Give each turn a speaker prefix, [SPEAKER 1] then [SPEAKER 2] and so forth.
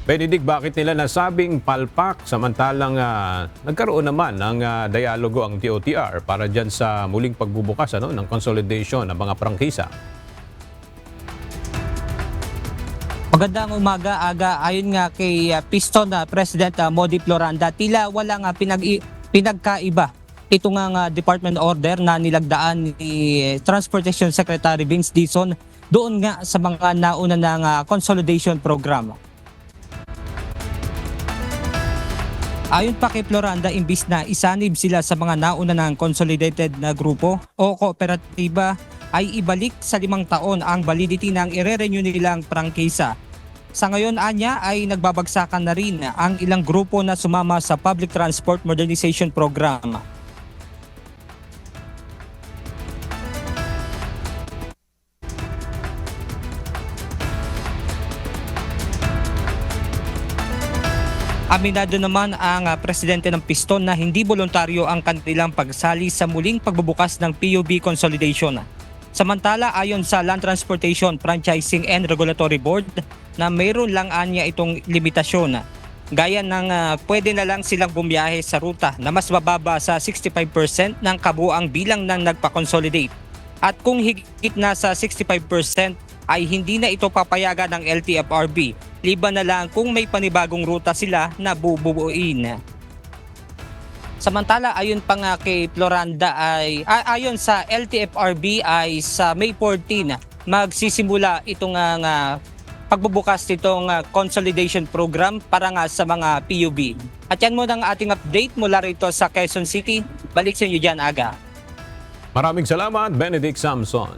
[SPEAKER 1] Benedict, bakit nila nasabing palpak samantalang nagkaroon naman ng dialogo ang DOTR para dyan sa muling pagbubukas ng consolidation ng mga prangkisa?
[SPEAKER 2] Magandang umaga, Aga. Ayon nga kay Piston President Modi Floranda, tila wala nga pinagkaiba ito nga department order na nilagdaan ni Transportation Secretary Vince Dizon doon nga sa mga nauna ng consolidation program. Ayon pa kay Floranda, imbis na isanib sila sa mga nauna ng consolidated na grupo o kooperatiba, ay ibalik sa 5 taon ang validity ng ire-renew nilang prangkisa. Sa ngayon, anya ay nagbabagsakan na rin ang ilang grupo na sumama sa Public Transport Modernization Program. Aminado naman ang presidente ng Piston na hindi voluntaryo ang kanilang pagsali sa muling pagbubukas ng PUB consolidation. Samantala, ayon sa Land Transportation Franchising and Regulatory Board na mayroon lang anya itong limitasyon. Gaya ng pwede na lang silang bumiyahe sa ruta na mas bababa sa 65% ng kabuang bilang ng nagpa-consolidate. At kung higit na sa 65%, ay hindi na ito papayagan ng LTFRB, liban na lang kung may panibagong ruta sila na bubuuin. Samantala, ayon pa nga kay Floranda ay ayon sa LTFRB ay sa May 14 magsisimula itong pagbubukas nitong consolidation program para nga sa mga PUB. At yan muna ang ating update mula rito sa Quezon City. Balik sa inyo dyan, Aga.
[SPEAKER 1] Maraming salamat, Benedict Samson.